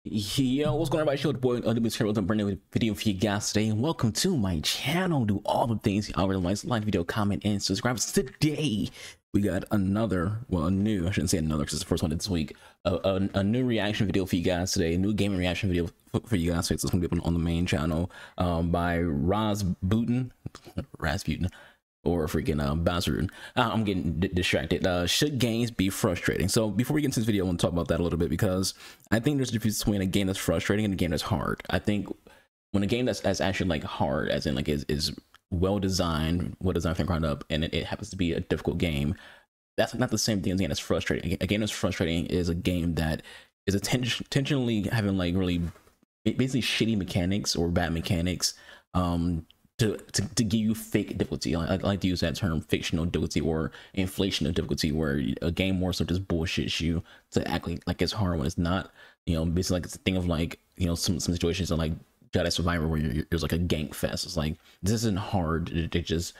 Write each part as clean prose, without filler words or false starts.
Yo, what's going on, everybody? Show the boy Unlimited here with a brand new video for you guys today, and welcome to my channel. Do all the things you already like video, comment, and subscribe. Today we got another, well, a new, I shouldn't say another because it's the first one this week, a new reaction video for you guys today, a new gaming reaction video for you guys. So it's going to be up on the main channel by Rasputin, or freaking Bazarun. I'm getting distracted. Should games be frustrating? So before we get into this video, I want to talk about that a little bit, because I think there's a difference between a game that's frustrating and a game that's hard. I think when a game that's actually like hard, as in like is well designed from ground up, and it happens to be a difficult game, that's not the same thing as a game that's frustrating. A game that's frustrating is a game that is intentionally having like really basically shitty mechanics or bad mechanics, to give you fake difficulty. I like to use that term, fictional difficulty or inflational difficulty, where a game more so just bullshits you to act like it's hard when it's not. You know, basically like it's a thing of like, you know, some situations are like Jedi Survivor where there's like a gank fest. It's like, this isn't hard. They just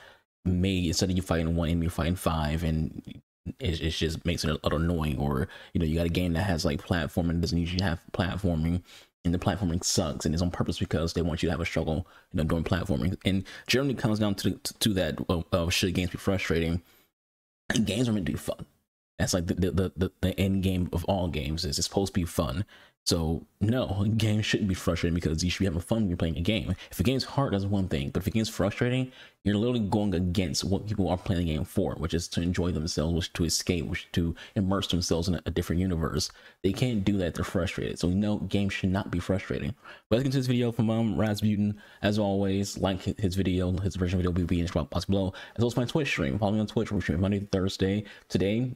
made, instead of you fighting one enemy, you're fighting five, and it just makes it a little annoying. Or, you know, you got a game that has like platforming, doesn't usually have platforming, and the platforming sucks, and it's on purpose because they want you to have a struggle, you know, doing platforming. And generally comes down to that, should games be frustrating? And games are meant to be fun. That's like the end game of all games, is it's supposed to be fun. So no, games shouldn't be frustrating, because you should be having fun when you're playing a game. If a game's hard, that's one thing, but if a game's frustrating, you're literally going against what people are playing the game for, which is to enjoy themselves, which is to escape, which is to immerse themselves in a different universe. They can't do that if they're frustrated. So no, games should not be frustrating. But let's get into this video from Rasputin. As always, like his video, his version video will be in the box below, as well as my Twitch stream. Follow me on Twitch. We're streaming Monday to Thursday. Today,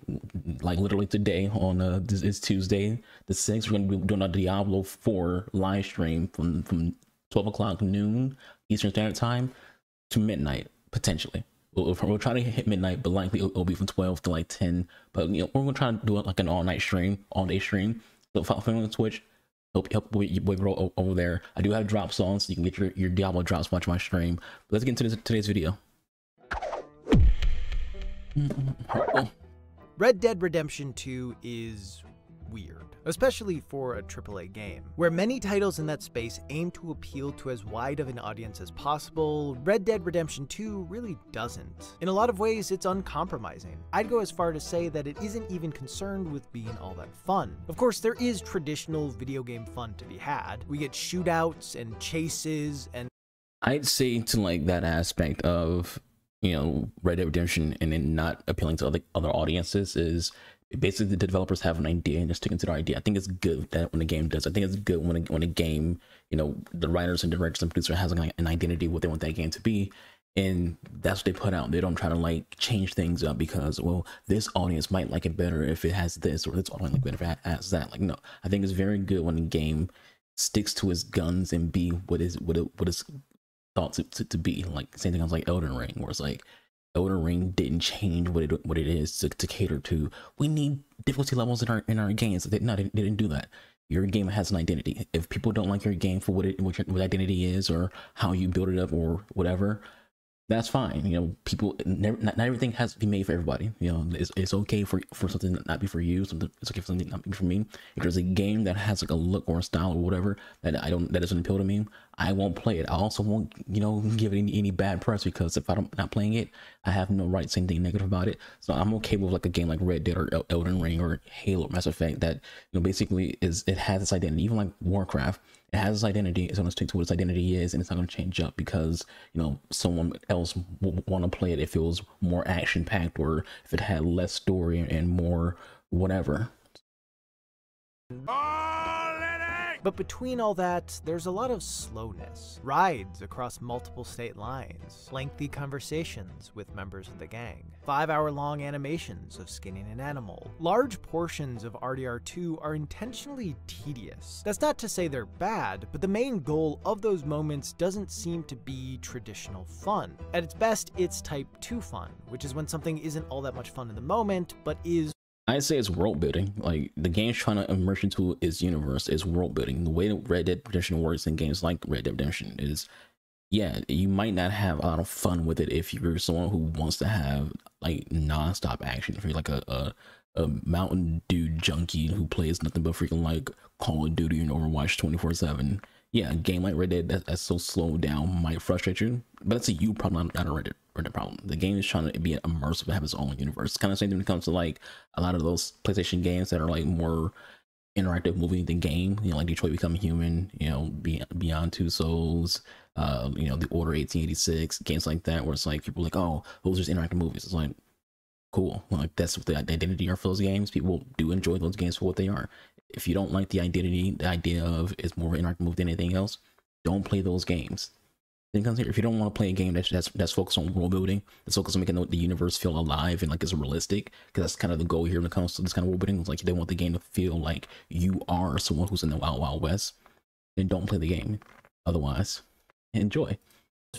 like literally today, on this is Tuesday the 6th, we're going to be doing a Diablo 4 live stream from 12 o'clock noon Eastern Standard Time to midnight, potentially. We'll try to hit midnight, but likely it'll be from 12 to like 10. But you know, we're gonna try to do it like an all-night stream, all-day stream. So follow me on Twitch. Help your boy bro over there. I do have drops on, so you can get your Diablo drops watching my stream. But let's get into today's video. Red Dead Redemption 2 is weird, especially for a AAA game. Where many titles in that space aim to appeal to as wide of an audience as possible, Red Dead Redemption 2 really doesn't. In a lot of ways, it's uncompromising. I'd go as far to say that it isn't even concerned with being all that fun. Of course, there is traditional video game fun to be had. We get shootouts and chases, and I'd say to like that aspect of, you know, Red Dead Redemption and then not appealing to other audiences is basically the developers have an idea and just sticking to their idea. I think it's good that when a game does. I think it's good when a game, you know, the writers and directors and producers has like an identity, what they want that game to be, and that's what they put out. They don't try to like change things up because, well, this audience might like it better if it has this, or this audience like better if it has that. Like, no, I think it's very good when a game sticks to its guns and be what is thought to be. Like, same thing as like Elden Ring, where it's like Elden Ring didn't change what it is to cater to. We need difficulty levels in our games. They didn't do that. Your game has an identity. If people don't like your game for what your identity is, or how you build it up, or whatever, that's fine. You know, people not everything has to be made for everybody. You know, it's okay for something to not be for you. It's okay for something not be for me. If there's a game that has like a look or a style or whatever that doesn't appeal to me, I won't play it. I also won't, you know, give it any bad press, because if I'm not playing it, I have no right to say anything negative about it. So I'm okay with like a game like Red Dead or Elden Ring or Halo or Mass Effect that, you know, basically it has its identity. Even like Warcraft, it has its identity. It's going to stick to what its identity is, and it's not going to change up because, you know, someone else will want to play it if it was more action packed, or if it had less story and more whatever. but between all that, there's a lot of slowness. Rides across multiple state lines, lengthy conversations with members of the gang, 5-hour-long animations of skinning an animal. Large portions of RDR2 are intentionally tedious. That's not to say they're bad, but the main goal of those moments doesn't seem to be traditional fun. At its best, it's type 2 fun, which is when something isn't all that much fun in the moment, but is I'd say it's world building. Like, the game's trying to immerse into its universe is world building. The way that Red Dead Redemption works in games like Red Dead Redemption is, yeah, you might not have a lot of fun with it if you're someone who wants to have like non-stop action. If you're like a a Mountain Dew junkie who plays nothing but freaking like Call of Duty and Overwatch 24/7. Yeah, a game like Red Dead that's so slowed down might frustrate you, but that's a you problem, not a Red Dead problem. The game is trying to be immersive and have its own universe. It's kind of same thing when it comes to like a lot of those PlayStation games that are like more interactive movie than game, you know, like Detroit Become Human, you know, Beyond Two Souls, you know, The Order 1886, games like that, where it's like people are like, oh, those are just interactive movies. It's like, cool, like that's what the identity are for those games. People do enjoy those games for what they are. If you don't like the identity, the idea of it's more of an interactive movie than anything else, don't play those games. Then comes here, if you don't want to play a game that's focused on world building, that's focused on making the universe feel alive and like it's realistic, because that's kind of the goal here when it comes to this kind of world building. It's like they want the game to feel like you are someone who's in the wild, wild west. Then don't play the game. Otherwise, enjoy.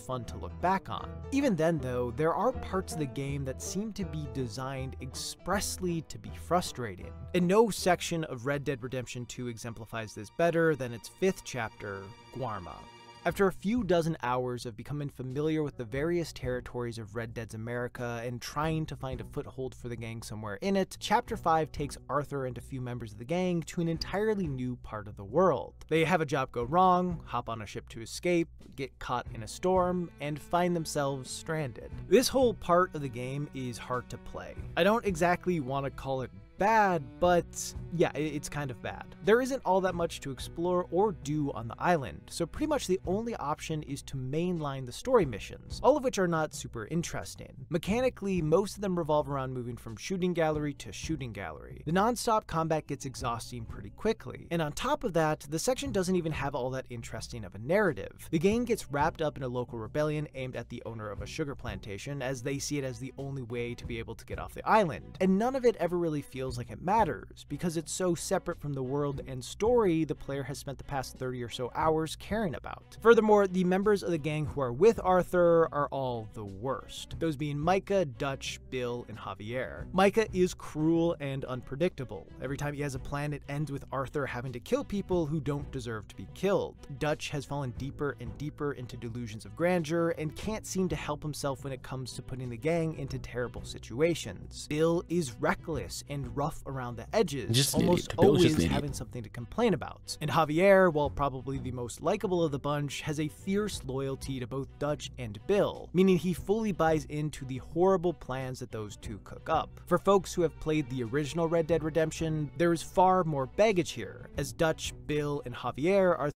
Fun to look back on. Even then though, there are parts of the game that seem to be designed expressly to be frustrating. And no section of Red Dead Redemption 2 exemplifies this better than its 5th chapter, Guarma. After a few dozen hours of becoming familiar with the various territories of Red Dead's America and trying to find a foothold for the gang somewhere in it, Chapter 5 takes Arthur and a few members of the gang to an entirely new part of the world. They have a job go wrong, hop on a ship to escape, get caught in a storm, and find themselves stranded. This whole part of the game is hard to play. I don't exactly want to call it bad, but yeah, it's kind of bad. There isn't all that much to explore or do on the island, so pretty much the only option is to mainline the story missions, all of which are not super interesting. Mechanically, most of them revolve around moving from shooting gallery to shooting gallery. The non-stop combat gets exhausting pretty quickly, and on top of that, the section doesn't even have all that interesting of a narrative. The gang gets wrapped up in a local rebellion aimed at the owner of a sugar plantation, as they see it as the only way to be able to get off the island, and none of it ever really feels like it matters, because it's so separate from the world and story the player has spent the past 30 or so hours caring about. Furthermore, the members of the gang who are with Arthur are all the worst, those being Micah, Dutch, Bill, and Javier. Micah is cruel and unpredictable. Every time he has a plan, it ends with Arthur having to kill people who don't deserve to be killed. Dutch has fallen deeper and deeper into delusions of grandeur and can't seem to help himself when it comes to putting the gang into terrible situations. Bill is reckless and rough around the edges, almost always having something to complain about. And Javier, while probably the most likable of the bunch, has a fierce loyalty to both Dutch and Bill, meaning he fully buys into the horrible plans that those two cook up. For folks who have played the original Red Dead Redemption, there is far more baggage here, as Dutch, Bill, and Javier are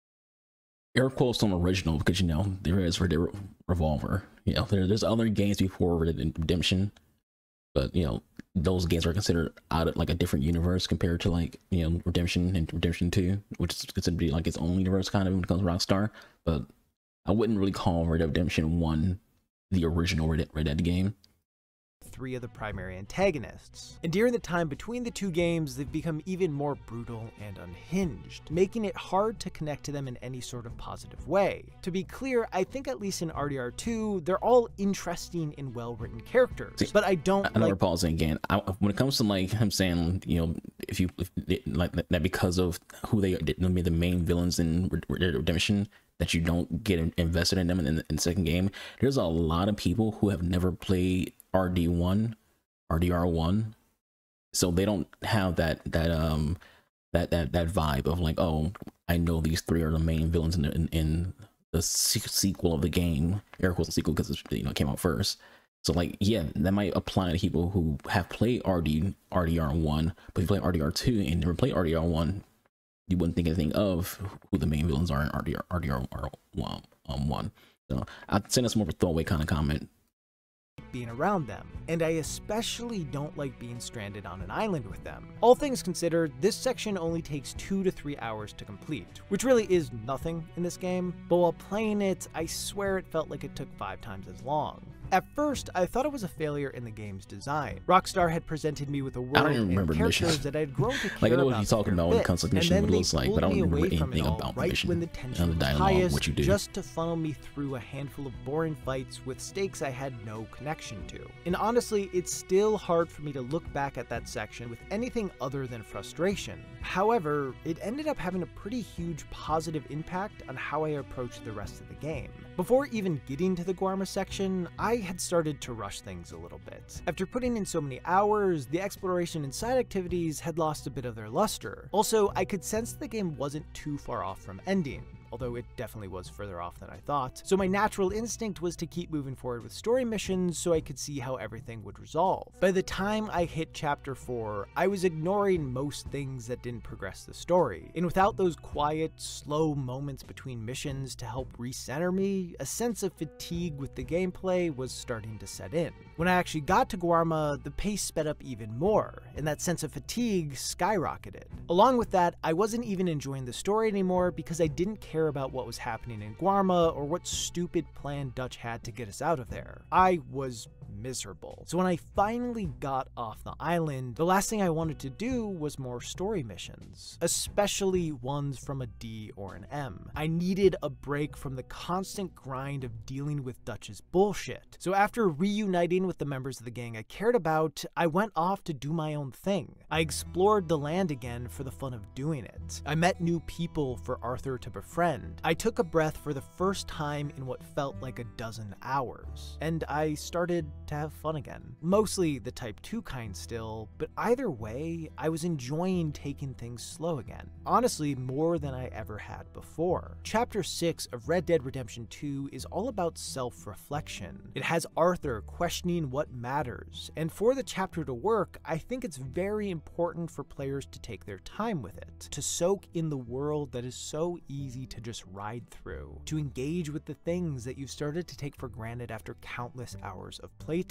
air quotes on original, because you know there is Red Dead Revolver. You know there's other games before Red Dead Redemption, but you know those games are considered out of like a different universe compared to like, you know, Redemption and Redemption 2, which is considered to be like its own universe kind of when it comes to Rockstar. But I wouldn't really call Red Dead Redemption 1 the original Red Dead game. 3 of the primary antagonists. And during the time between the two games, they've become even more brutal and unhinged, making it hard to connect to them in any sort of positive way. To be clear, I think at least in RDR 2, they're all interesting and well-written characters, but I don't I never pause again. When it comes to like him saying, you know, if like that because of who they made the main villains in Red Dead Redemption, that you don't get invested in them in the second game. There's a lot of people who have never played RDR1, so they don't have that vibe of like, oh, I know these 3 are the main villains in the sequel of the game. Air quotes sequel, because it, you know, came out first. So like, yeah, that might apply to people who have played RDR1, but if you play RDR2 and never played RDR1, you wouldn't think anything of who the main villains are in RDR1. So I'd say that's more of a throwaway kind of comment. Being around them, and I especially don't like being stranded on an island with them. All things considered, this section only takes 2 to 3 hours to complete, which really is nothing in this game, but while playing it, I swear it felt like it took 5 times as long. At first, I thought it was a failure in the game's design. Rockstar had presented me with a world and characters that I had grown to care like, I know about what he's talking about when it comes to mission, what it looks like, but I don't remember anything about the mission, when the tension the dialogue, highest, what you do. Just to funnel me through a handful of boring fights with stakes I had no connection to. And honestly, it's still hard for me to look back at that section with anything other than frustration. However, it ended up having a pretty huge positive impact on how I approached the rest of the game. Before even getting to the Guarma section, I had started to rush things a little bit. After putting in so many hours, the exploration and side activities had lost a bit of their luster. Also, I could sense the game wasn't too far off from ending, although it definitely was further off than I thought. So my natural instinct was to keep moving forward with story missions so I could see how everything would resolve. By the time I hit chapter 4, I was ignoring most things that didn't progress the story, and without those quiet, slow moments between missions to help recenter me, a sense of fatigue with the gameplay was starting to set in. When I actually got to Guarma, the pace sped up even more, and that sense of fatigue skyrocketed. Along with that, I wasn't even enjoying the story anymore because I didn't care about what was happening in Guarma or what stupid plan Dutch had to get us out of there. I was miserable. So when I finally got off the island, the last thing I wanted to do was more story missions, especially ones from a D or an M. I needed a break from the constant grind of dealing with Dutch's bullshit. So after reuniting with the members of the gang I cared about, I went off to do my own thing. I explored the land again for the fun of doing it. I met new people for Arthur to befriend. I took a breath for the first time in what felt like a dozen hours, and I started to have fun again. Mostly the Type 2 kind still, but either way, I was enjoying taking things slow again. Honestly, more than I ever had before. Chapter 6 of Red Dead Redemption 2 is all about self-reflection. It has Arthur questioning what matters, and for the chapter to work, I think it's very important for players to take their time with it, to soak in the world that is so easy to just ride through, to engage with the things that you've started to take for granted after countless hours of playtime.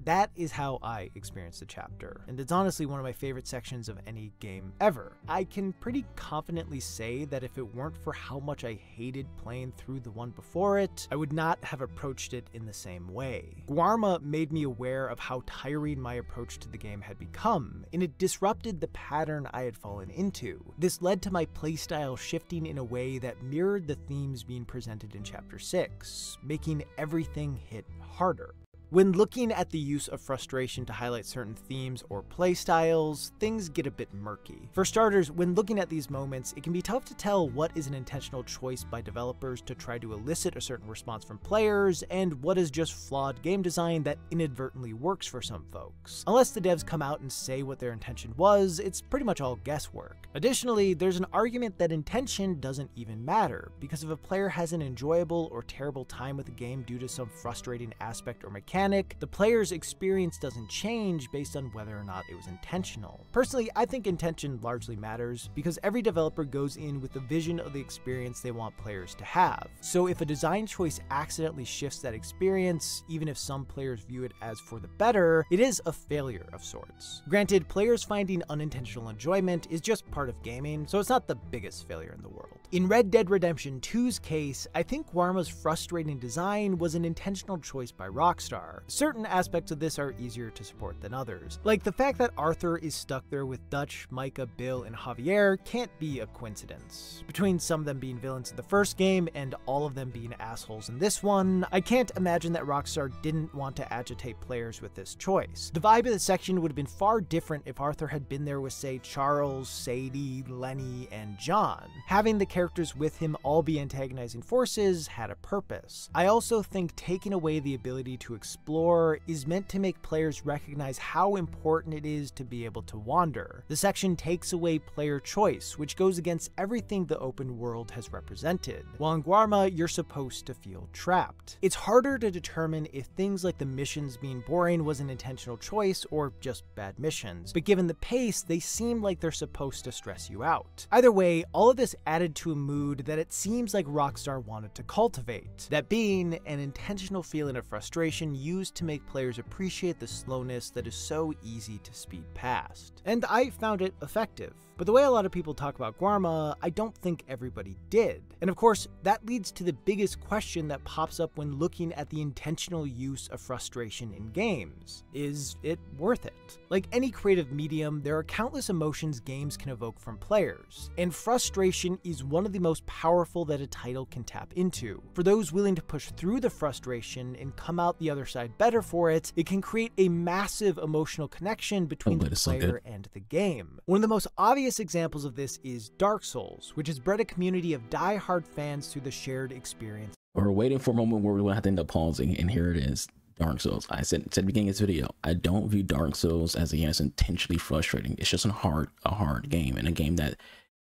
That is how I experienced the chapter, and it's honestly one of my favorite sections of any game ever. I can pretty confidently say that if it weren't for how much I hated playing through the one before it, I would not have approached it in the same way. Guarma made me aware of how tiring my approach to the game had become, and it disrupted the pattern I had fallen into. This led to my playstyle shifting in a way that mirrored the themes being presented in Chapter 6, making everything hit harder. When looking at the use of frustration to highlight certain themes or playstyles, things get a bit murky. For starters, when looking at these moments, it can be tough to tell what is an intentional choice by developers to try to elicit a certain response from players, and what is just flawed game design that inadvertently works for some folks. Unless the devs come out and say what their intention was, it's pretty much all guesswork. Additionally, there's an argument that intention doesn't even matter, because if a player has an enjoyable or terrible time with the game due to some frustrating aspect or mechanic, the player's experience doesn't change based on whether or not it was intentional. Personally, I think intention largely matters because every developer goes in with the vision of the experience they want players to have. So if a design choice accidentally shifts that experience, even if some players view it as for the better, it is a failure of sorts. Granted, players finding unintentional enjoyment is just part of gaming, so it's not the biggest failure in the world. In Red Dead Redemption 2's case, I think Guarma's frustrating design was an intentional choice by Rockstar. Certain aspects of this are easier to support than others. Like the fact that Arthur is stuck there with Dutch, Micah, Bill, and Javier can't be a coincidence. Between some of them being villains in the first game and all of them being assholes in this one, I can't imagine that Rockstar didn't want to agitate players with this choice. The vibe of the section would have been far different if Arthur had been there with, say, Charles, Sadie, Lenny, and John. Having the characters with him all be antagonizing forces had a purpose. I also think taking away the ability to explore is meant to make players recognize how important it is to be able to wander. The section takes away player choice, which goes against everything the open world has represented. While in Guarma, you're supposed to feel trapped. It's harder to determine if things like the missions being boring was an intentional choice or just bad missions, but given the pace, they seem like they're supposed to stress you out. Either way, all of this added to a mood that it seems like Rockstar wanted to cultivate, that being an intentional feeling of frustration used to make players appreciate the slowness that is so easy to speed past. And I found it effective. But the way a lot of people talk about Guarma, I don't think everybody did. And of course, that leads to the biggest question that pops up when looking at the intentional use of frustration in games. Is it worth it? Like any creative medium, there are countless emotions games can evoke from players, and frustration is one of the most powerful that a title can tap into. For those willing to push through the frustration and come out the other side better for it, it can create a massive emotional connection between the player and the game. One of the most obvious examples of this is Dark Souls, which has bred a community of die-hard fans through the shared experience We're waiting for a moment where we will have to end up pausing, and here it is. Dark Souls. I said at the beginning of this video, I don't view Dark Souls as a game that's intentionally frustrating. It's just a hard game, and a game that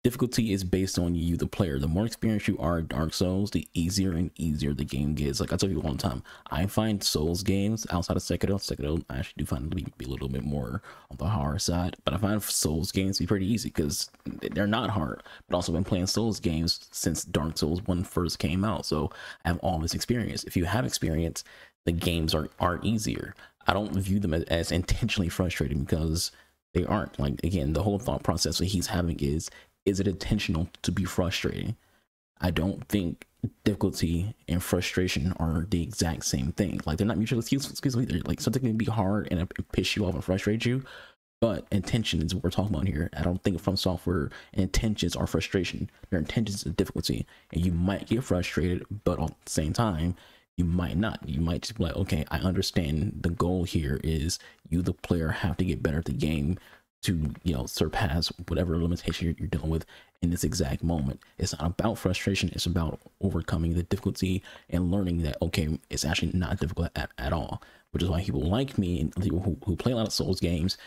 difficulty is based on you, the player. The more experienced you are in Dark Souls, the easier and easier the game gets. Like I tell you all the time, I find Souls games outside of Sekiro, I actually do find them to be a little bit more on the hard side, but I find Souls games to be pretty easy because they're not hard. But also been playing Souls games since Dark Souls 1 first came out, so I have all this experience. If you have experience, the games are easier. I don't view them as intentionally frustrating because they aren't. Like, again, the whole thought process that he's having is it intentional to be frustrating? I don't think difficulty and frustration are the exact same thing. Like, they're not mutually exclusive either. Like, something can be hard and piss you off and frustrate you, but intention is what we're talking about here. I don't think From Software intentions are frustration. Their intentions are difficulty, and you might get frustrated, but at the same time, you might not. You might just be like, okay, I understand the goal here is you, the player, have to get better at the game to, you know, surpass whatever limitation you're dealing with in this exact moment. It's not about frustration. It's about overcoming the difficulty and learning that, okay, it's actually not difficult at all, which is why people like me and people who play a lot of Souls games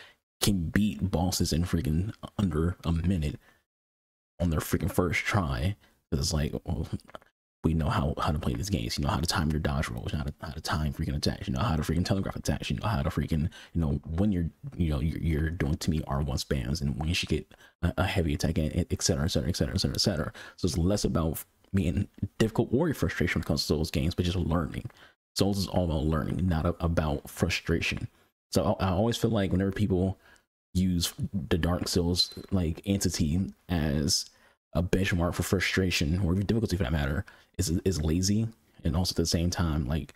can beat bosses in freaking under a minute on their freaking first try. Because it's like, well, we know how to play these games. You know how to time your dodge rolls, you know how to time freaking attacks, you know how to freaking telegraph attacks, you know how to freaking, you know, when you're doing to me R1 spams and when you should get a heavy attack, and etc, etc, etc, etc, etc. So it's less about being difficult or frustration when it comes to Souls games, but just learning. Souls is all about learning, not about frustration. So I always feel like whenever people use the Dark Souls like entity as a benchmark for frustration or even difficulty for that matter is lazy, and also at the same time like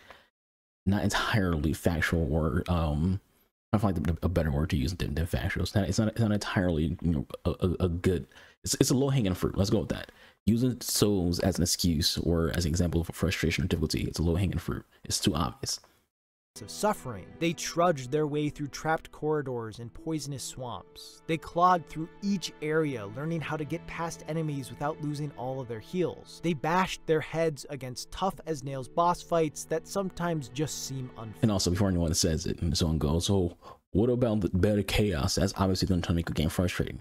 not entirely factual, or I find like a better word to use than factual. It's not entirely, you know, a good, it's a low-hanging fruit. Let's go with that. Using Souls as an excuse or as an example for frustration or difficulty, it's a low-hanging fruit. It's too obvious. Of suffering. They trudged their way through trapped corridors and poisonous swamps. They clawed through each area, learning how to get past enemies without losing all of their heals. They bashed their heads against tough-as-nails boss fights that sometimes just seem unfair. And also, before anyone says it, and so on goes, so what about the Bed of Chaos? That's obviously going to make a game frustrating.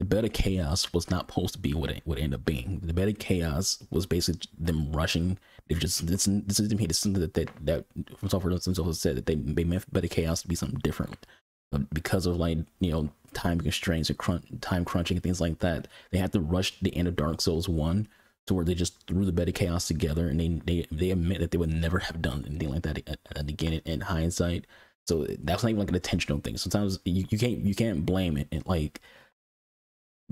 The Bed of Chaos was not supposed to be what it ended up being. The Bed of Chaos was basically them rushing. They've just this is something that From Software themselves said that they meant Bed of Chaos to be something different, but because of, like, you know, time constraints and time crunching and things like that, they had to rush the end of Dark Souls 1 to where they just threw the Bed of Chaos together, and they admit that they would never have done anything like that again in hindsight. So that's not even like an intentional thing. Sometimes you can't blame it and like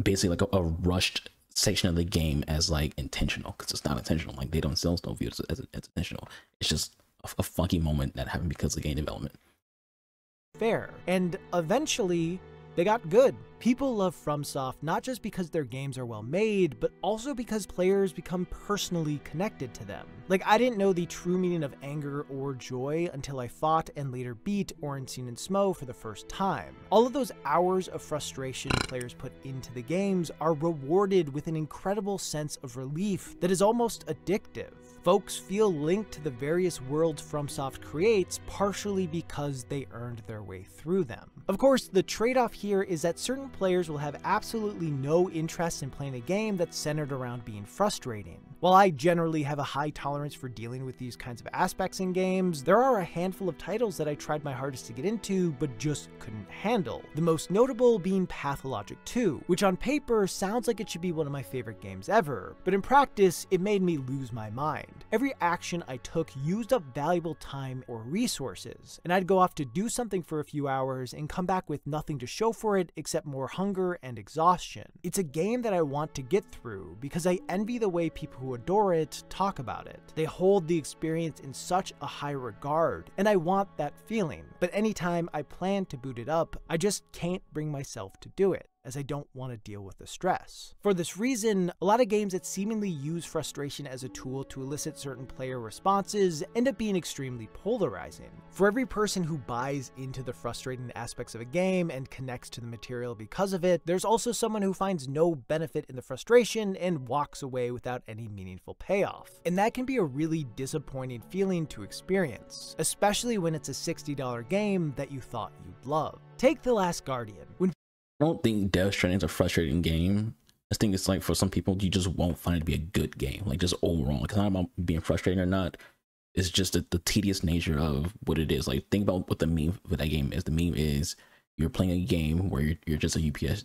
basically like a rushed section of the game as like intentional, because it's not intentional. Like, they themselves don't view it as intentional. It's just a funky moment that happened because of game development. Fair. And eventually they got good. People love FromSoft not just because their games are well made, but also because players become personally connected to them. Like, I didn't know the true meaning of anger or joy until I fought and later beat Ornstein and Smough for the first time. All of those hours of frustration players put into the games are rewarded with an incredible sense of relief that is almost addictive. Folks feel linked to the various worlds FromSoft creates partially because they earned their way through them. Of course, the trade-off here is that certain players will have absolutely no interest in playing a game that's centered around being frustrating. While I generally have a high tolerance for dealing with these kinds of aspects in games, there are a handful of titles that I tried my hardest to get into but just couldn't handle. The most notable being Pathologic 2, which on paper sounds like it should be one of my favorite games ever, but in practice it made me lose my mind. Every action I took used up valuable time or resources, and I'd go off to do something for a few hours and come back with nothing to show for it except more hunger and exhaustion. It's a game that I want to get through because I envy the way people who adore it talk about it. They hold the experience in such a high regard, and I want that feeling. But anytime I plan to boot it up, I just can't bring myself to do it. as I don't want to deal with the stress. For this reason, a lot of games that seemingly use frustration as a tool to elicit certain player responses end up being extremely polarizing. For every person who buys into the frustrating aspects of a game and connects to the material because of it, there's also someone who finds no benefit in the frustration and walks away without any meaningful payoff. And that can be a really disappointing feeling to experience, especially when it's a $60 game that you thought you'd love. Take The Last Guardian. I don't think Death Stranding is a frustrating game. I think it's like for some people, you just won't find it to be a good game, like just overall. It's not about being frustrating or not. It's just the tedious nature of what it is. Like, think about what the meme for that game is. The meme is you're playing a game where you're just a UPS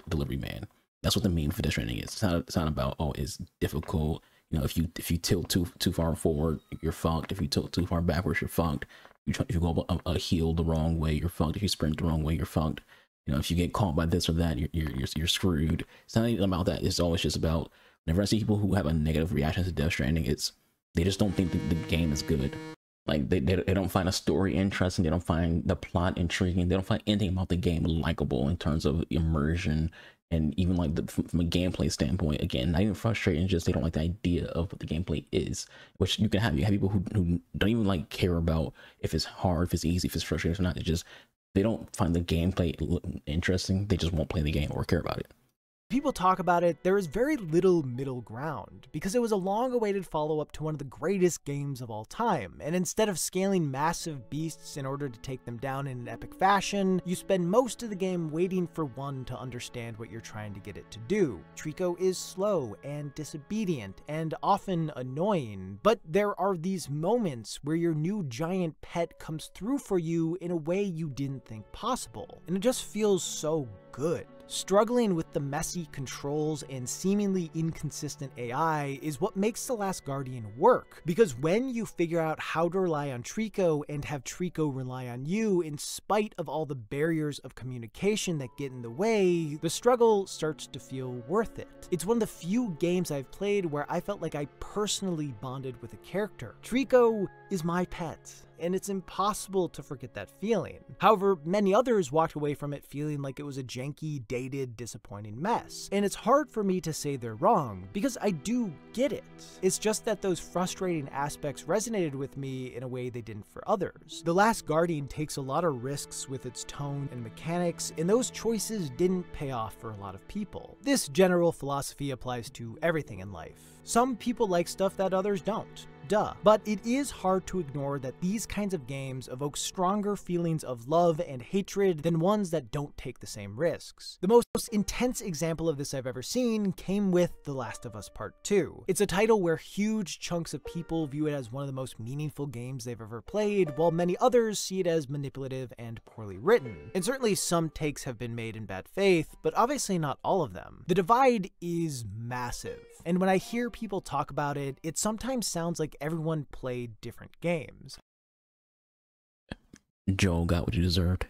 delivery man. That's what the meme for Death Stranding is. It's not about, oh, it's difficult. You know, if you tilt too far forward, you're fucked. If you tilt too far backwards, you're fucked. If you go a heel the wrong way, you're fucked. If you sprint the wrong way, you're fucked. You know, if you get caught by this or that, you're screwed. It's not even about that. It's always just about, whenever I see people who have a negative reaction to Death Stranding, they just don't think the game is good. Like, they don't find a story interesting. They don't find the plot intriguing. They don't find anything about the game likable in terms of immersion. And even like from a gameplay standpoint, again, not even frustrating, just they don't like the idea of what the gameplay is, which you can have. You have people who don't even like care about if it's hard, if it's easy, if it's frustrating or not. They don't find the gameplay interesting. They just won't play the game or care about it. People talk about it, there is very little middle ground, because it was a long-awaited follow-up to one of the greatest games of all time, and instead of scaling massive beasts in order to take them down in an epic fashion, you spend most of the game waiting for one to understand what you're trying to get it to do. Trico is slow and disobedient, and often annoying, but there are these moments where your new giant pet comes through for you in a way you didn't think possible, and it just feels so good. Struggling with the messy controls and seemingly inconsistent AI is what makes The Last Guardian work, because when you figure out how to rely on Trico and have Trico rely on you in spite of all the barriers of communication that get in the way, the struggle starts to feel worth it. It's one of the few games I've played where I felt like I personally bonded with a character. Trico is my pet, and it's impossible to forget that feeling. However, many others walked away from it feeling like it was a janky, dated, disappointing mess. And it's hard for me to say they're wrong, because I do get it. It's just that those frustrating aspects resonated with me in a way they didn't for others. The Last Guardian takes a lot of risks with its tone and mechanics, and those choices didn't pay off for a lot of people. This general philosophy applies to everything in life. Some people like stuff that others don't. Duh. But it is hard to ignore that these kinds of games evoke stronger feelings of love and hatred than ones that don't take the same risks. The most intense example of this I've ever seen came with The Last of Us Part 2. It's a title where huge chunks of people view it as one of the most meaningful games they've ever played, while many others see it as manipulative and poorly written. And certainly some takes have been made in bad faith, but obviously not all of them. The divide is massive, and when I hear people talk about it, it sometimes sounds like everyone played different games. Joel got what you deserved.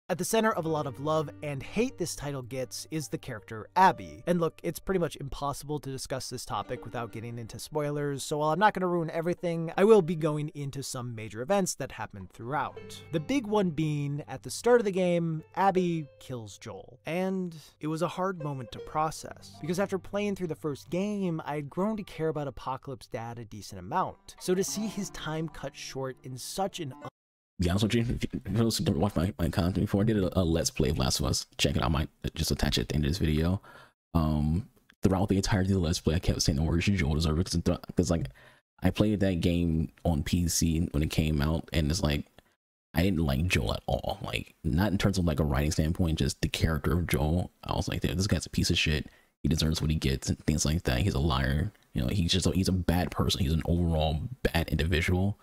At the center of a lot of love and hate this title gets is the character Abby. And look, it's pretty much impossible to discuss this topic without getting into spoilers, so while I'm not going to ruin everything, I will be going into some major events that happened throughout. The big one being, at the start of the game, Abby kills Joel. And it was a hard moment to process, because after playing through the first game, I had grown to care about Apocalypse Dad a decent amount. So to see his time cut short in such an Be honest with you, if you don't watch my content before, I did a Let's Play of Last of Us. Check it out. I might just attach it at the end of this video. Throughout the entirety of the Let's Play, I kept saying the words Joel deserves, because like, I played that game on PC when it came out, and it's like, I didn't like Joel at all. Like, not in terms of like a writing standpoint, just the character of Joel. I was like, this guy's a piece of shit. He deserves what he gets and things like that. He's a liar. You know, he's a bad person. He's an overall bad individual.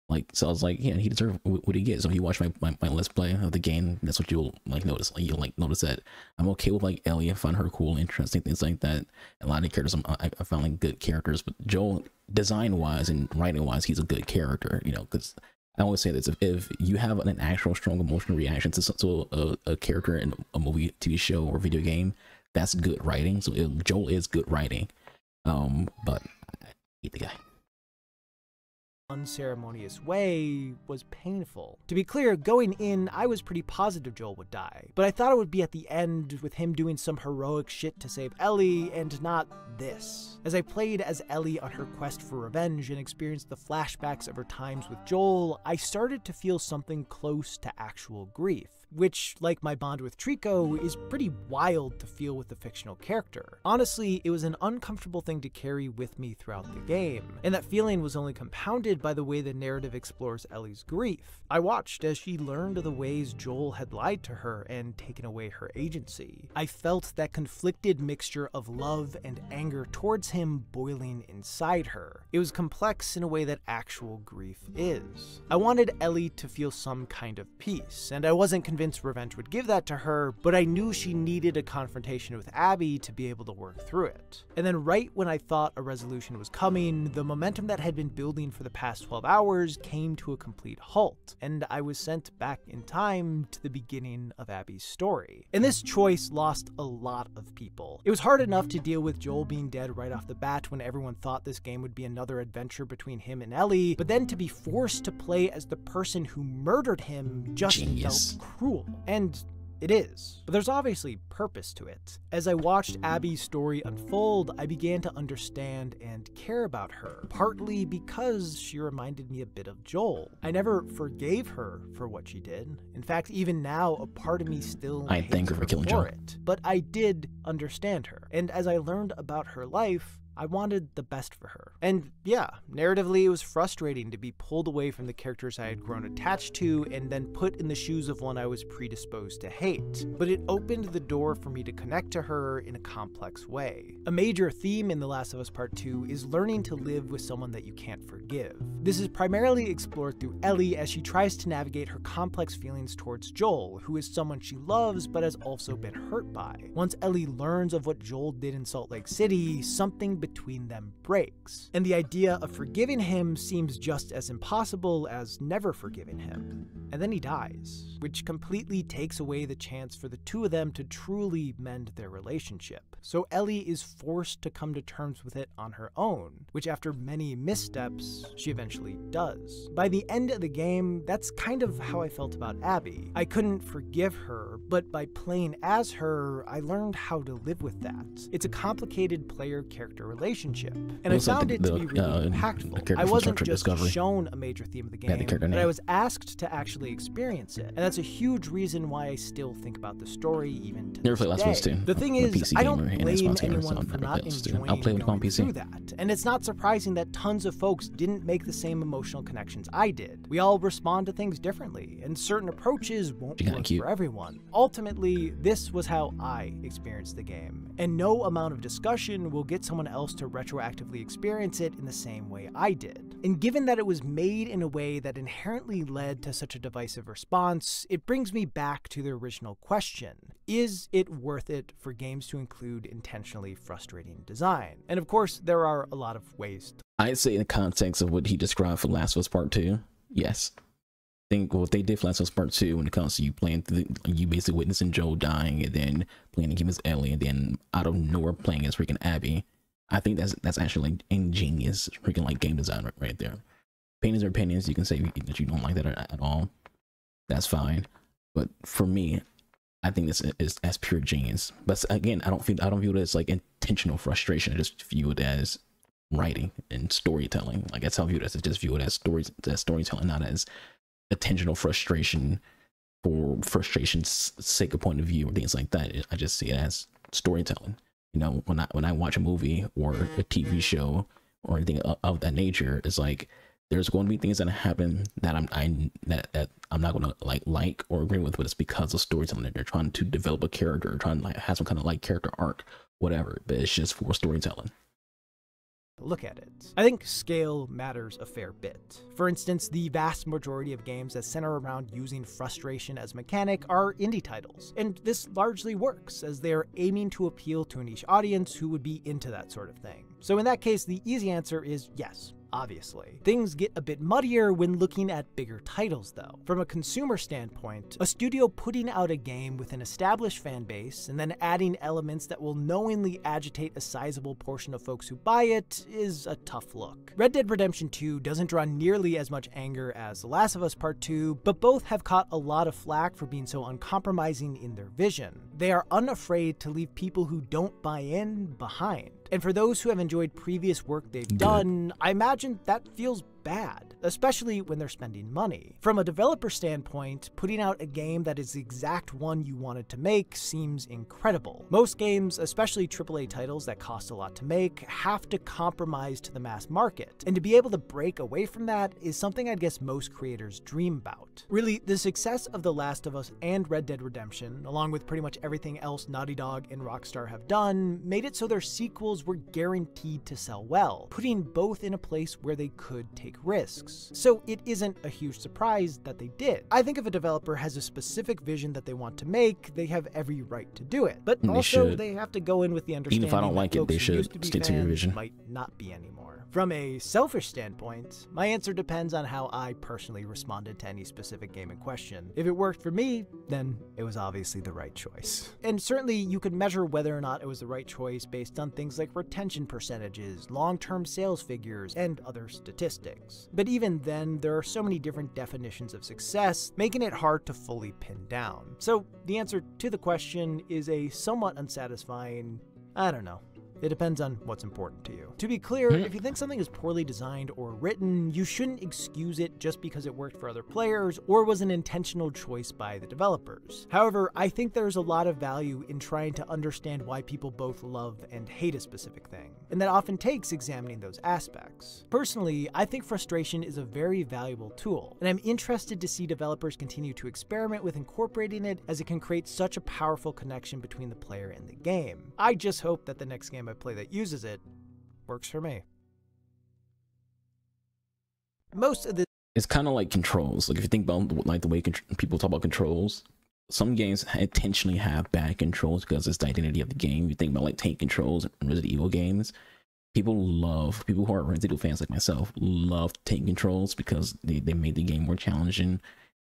Like, so I was like, yeah, he deserves what he gets. So if you watch my Let's Play of the game, that's what you'll like notice. Like, you'll like notice that I'm okay with like Ellie. I find her cool, interesting, things like that. A lot of the characters I found like good characters, but Joel, design wise and writing wise, he's a good character. You know, because I always say this: if you have an actual strong emotional reaction to a character in a movie, TV show, or video game, that's good writing. So Joel is good writing. But I hate the guy. unceremonious way was painful. To be clear, going in, I was pretty positive Joel would die, but I thought it would be at the end with him doing some heroic shit to save Ellie and not this. As I played as Ellie on her quest for revenge and experienced the flashbacks of her times with Joel, I started to feel something close to actual grief, which, like my bond with Trico, is pretty wild to feel with the fictional character. Honestly, it was an uncomfortable thing to carry with me throughout the game, and that feeling was only compounded by the way the narrative explores Ellie's grief. I watched as she learned of the ways Joel had lied to her and taken away her agency. I felt that conflicted mixture of love and anger towards him boiling inside her. It was complex in a way that actual grief is. I wanted Ellie to feel some kind of peace, and I wasn't convinced revenge would give that to her, but I knew she needed a confrontation with Abby to be able to work through it. And then right when I thought a resolution was coming, the momentum that had been building for the past 12 hours came to a complete halt, and I was sent back in time to the beginning of Abby's story. And this choice lost a lot of people. It was hard enough to deal with Joel being dead right off the bat when everyone thought this game would be another adventure between him and Ellie, but then to be forced to play as the person who murdered him just felt cruel. And it is. But there's obviously purpose to it. As I watched Abby's story unfold, I began to understand and care about her, partly because she reminded me a bit of Joel. I never forgave her for what she did. In fact, even now, a part of me still hates her for killing Joel. But I did understand her. And as I learned about her life, I wanted the best for her. And yeah, narratively it was frustrating to be pulled away from the characters I had grown attached to and then put in the shoes of one I was predisposed to hate. But it opened the door for me to connect to her in a complex way. A major theme in The Last of Us Part 2 is learning to live with someone that you can't forgive. This is primarily explored through Ellie as she tries to navigate her complex feelings towards Joel, who is someone she loves but has also been hurt by. Once Ellie learns of what Joel did in Salt Lake City, something between them breaks, and the idea of forgiving him seems just as impossible as never forgiving him. And then he dies, which completely takes away the chance for the two of them to truly mend their relationship. So Ellie is forced to come to terms with it on her own, which after many missteps, she eventually does. By the end of the game, that's kind of how I felt about Abby. I couldn't forgive her, but by playing as her, I learned how to live with that. It's a complicated player-character relationship, and I found it to be really impactful. I wasn't just shown a major theme of the game, but I was asked to actually experience it, and that's a huge reason why I still think about the story even to this day. The thing is, I don't blame anyone for not enjoying going through that, and it's not surprising that tons of folks didn't make the same emotional connections I did. We all respond to things differently, and certain approaches won't work for everyone. Ultimately, this was how I experienced the game, and no amount of discussion will get someone else to retroactively experience it in the same way I did. And given that it was made in a way that inherently led to such a divisive response, it brings me back to the original question. Is it worth it for games to include intentionally frustrating design? And of course, there are a lot of ways to— I'd say in the context of what he described for Last of Us Part 2, yes. I think what they did for Last of Us Part 2 when it comes to you playing, you basically witnessing Joel dying and then playing against Ellie and then out of nowhere playing as freaking Abby. I think that's actually like ingenious freaking like game design right there. Opinions are opinions. You can say that you don't like that at all. That's fine. But for me, I think this is as pure genius. But again, I don't view it as like intentional frustration. I just view it as writing and storytelling. Like that's how I view it as. I just view it as storytelling, not as intentional frustration for frustration's sake of point of view or things like that. I just see it as storytelling. You know, when I watch a movie or a TV show or anything of that nature, it's like there's going to be things that happen that I'm not going to like or agree with, but it's because of storytelling. They're trying to develop a character, trying to like have some kind of like character arc, whatever. But it's just for storytelling. Look at it. I think scale matters a fair bit. For instance, the vast majority of games that center around using frustration as a mechanic are indie titles, and this largely works as they're aiming to appeal to a niche audience who would be into that sort of thing. So in that case, the easy answer is yes. obviously. Things get a bit muddier when looking at bigger titles though. From a consumer standpoint, a studio putting out a game with an established fan base and then adding elements that will knowingly agitate a sizable portion of folks who buy it is a tough look. Red Dead Redemption 2 doesn't draw nearly as much anger as The Last of Us Part 2, but both have caught a lot of flack for being so uncompromising in their vision. They are unafraid to leave people who don't buy in behind. And for those who have enjoyed previous work they've done, I imagine that feels bad, especially when they're spending money. From a developer standpoint, putting out a game that is the exact one you wanted to make seems incredible. Most games, especially AAA titles that cost a lot to make, have to compromise to the mass market, and to be able to break away from that is something I guess most creators dream about. Really, the success of The Last of Us and Red Dead Redemption, along with pretty much everything else Naughty Dog and Rockstar have done, made it so their sequels were guaranteed to sell well, putting both in a place where they could take risks. So it isn't a huge surprise that they did. I think if a developer has a specific vision that they want to make, they have every right to do it. But also they have to go in with the understanding even if I don't like it, they should stick to your vision. Might not be anymore. From a selfish standpoint, my answer depends on how I personally responded to any specific game in question. If it worked for me, then it was obviously the right choice. And certainly you could measure whether or not it was the right choice based on things like retention percentages, long-term sales figures, and other statistics. But even then, there are so many different definitions of success, making it hard to fully pin down. So the answer to the question is a somewhat unsatisfying, I don't know. It depends on what's important to you. To be clear, if you think something is poorly designed or written, you shouldn't excuse it just because it worked for other players or was an intentional choice by the developers. However, I think there's a lot of value in trying to understand why people both love and hate a specific thing, and that often takes examining those aspects. Personally, I think frustration is a very valuable tool, and I'm interested to see developers continue to experiment with incorporating it as it can create such a powerful connection between the player and the game. I just hope that the next game I play that uses it works for me. Most of the It's kind of like controls. Like if you think about like the way people talk about controls, some games intentionally have bad controls because it's the identity of the game. You think about like tank controls in Resident Evil games. People who are Resident Evil fans like myself love tank controls because they made the game more challenging.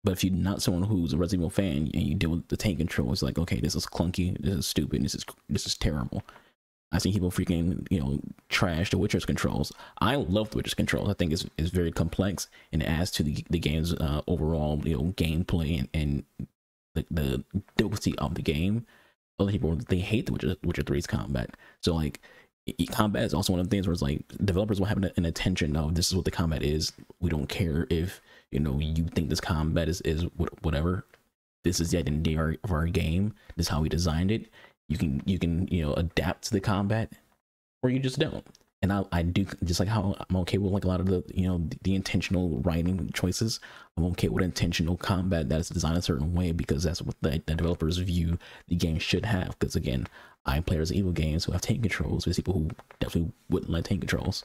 But if you're not someone who's a Resident Evil fan and you deal with the tank controls, like, okay, this is clunky, this is stupid, this is terrible. I see people freaking, trash the Witcher's controls. I love the Witcher's controls. I think it's very complex and it adds to the game's overall, gameplay and the difficulty of the game. Other people, they hate the Witcher 3's combat. So like, combat is also one of the things where it's like developers will have an attention of this is what the combat is. We don't care if you think this combat is whatever. This is the identity of our game. This is how we designed it. You can adapt to the combat, or you just don't. And I do, just like how I'm okay with like a lot of the intentional writing choices. I'm okay with intentional combat that is designed a certain way because that's what the developers view the game should have. Because again, I play Resident Evil games who have tank controls. There's people who definitely wouldn't like tank controls.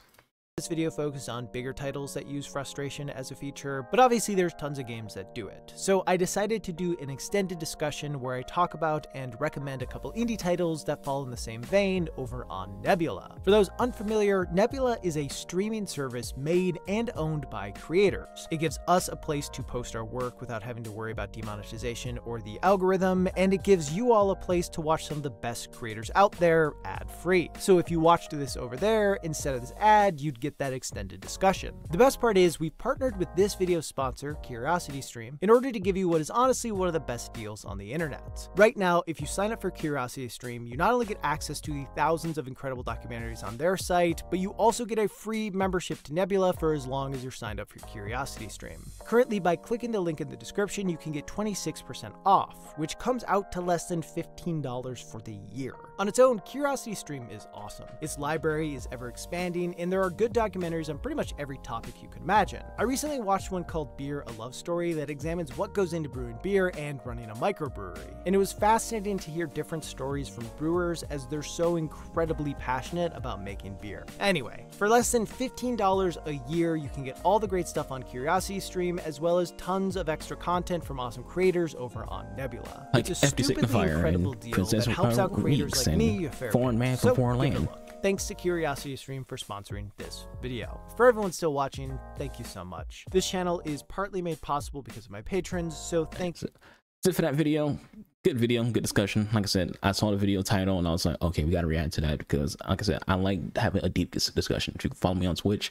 This video focused on bigger titles that use frustration as a feature, but obviously there's tons of games that do it. So I decided to do an extended discussion where I talk about and recommend a couple indie titles that fall in the same vein over on Nebula. For those unfamiliar, Nebula is a streaming service made and owned by creators. It gives us a place to post our work without having to worry about demonetization or the algorithm, and it gives you all a place to watch some of the best creators out there ad-free. So if you watched this over there, instead of this ad, you'd get that extended discussion. The best part is we've partnered with this video sponsor, CuriosityStream, in order to give you what is honestly one of the best deals on the internet. Right now, if you sign up for CuriosityStream, you not only get access to the thousands of incredible documentaries on their site, but you also get a free membership to Nebula for as long as you're signed up for CuriosityStream. Currently, by clicking the link in the description, you can get 26% off, which comes out to less than $15 for the year. On its own, CuriosityStream is awesome. Its library is ever expanding, and there are good documentaries on pretty much every topic you could imagine. I recently watched one called Beer: A Love Story that examines what goes into brewing beer and running a microbrewery. And it was fascinating to hear different stories from brewers as they're so incredibly passionate about making beer. Anyway, for less than $15 a year, you can get all the great stuff on CuriosityStream as well as tons of extra content from awesome creators over on Nebula. Like it's a stupidly incredible deal that helps out creators like me a fair bit. Foreign man from foreign land. Thanks to CuriosityStream for sponsoring this video. For everyone still watching, thank you so much. This channel is partly made possible because of my patrons, so thanks. That's it for that video. Good video, good discussion. Like I said, I saw the video title and I was like, okay, we got to react to that because, like I said, I like having a deep discussion. If you follow me on Twitch,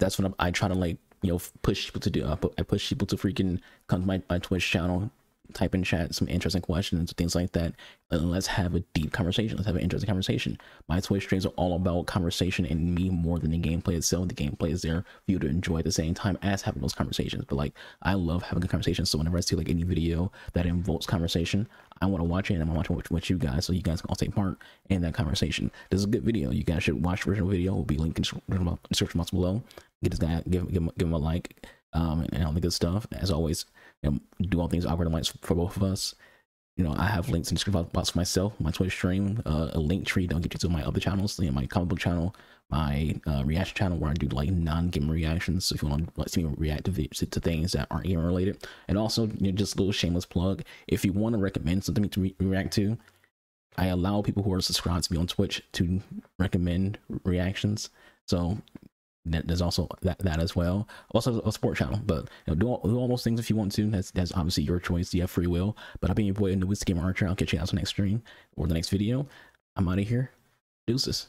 that's what I try to, like, you know, push people to do. I push people to freaking come to my Twitch channel, type in chat some interesting questions, things like that, and let's have a deep conversation. Let's have an interesting conversation. My Twitch streams are all about conversation and me more than the gameplay itself. The gameplay is there for you to enjoy at the same time as having those conversations. But like, I love having a conversation, so whenever I see like any video that involves conversation, I want to watch it, and I'm watching with you guys, so you guys can all take part in that conversation. This is a good video. You guys should watch the original video. It will be linked in the description box below. Get this guy, give him a like, and all the good stuff. As always, you know, do all things Awkward Alliance for both of us. You know, I have links in the description box for myself, my Twitch stream, a link tree that'll get you to my other channels, you know, my comic book channel, my reaction channel where I do like non-game reactions. So if you want to see me react to things that aren't game related, and also, you know, just a little shameless plug. If you want to recommend something to react to, I allow people who are subscribed to me on Twitch to recommend reactions. So there's also that as well. Also a sport channel, but you know, do all those things if you want to. That's obviously your choice. You have free will. But I've been your boy, Anubis Gamer Archer. I'll catch you guys on the next stream or the next video. I'm out of here. Deuces.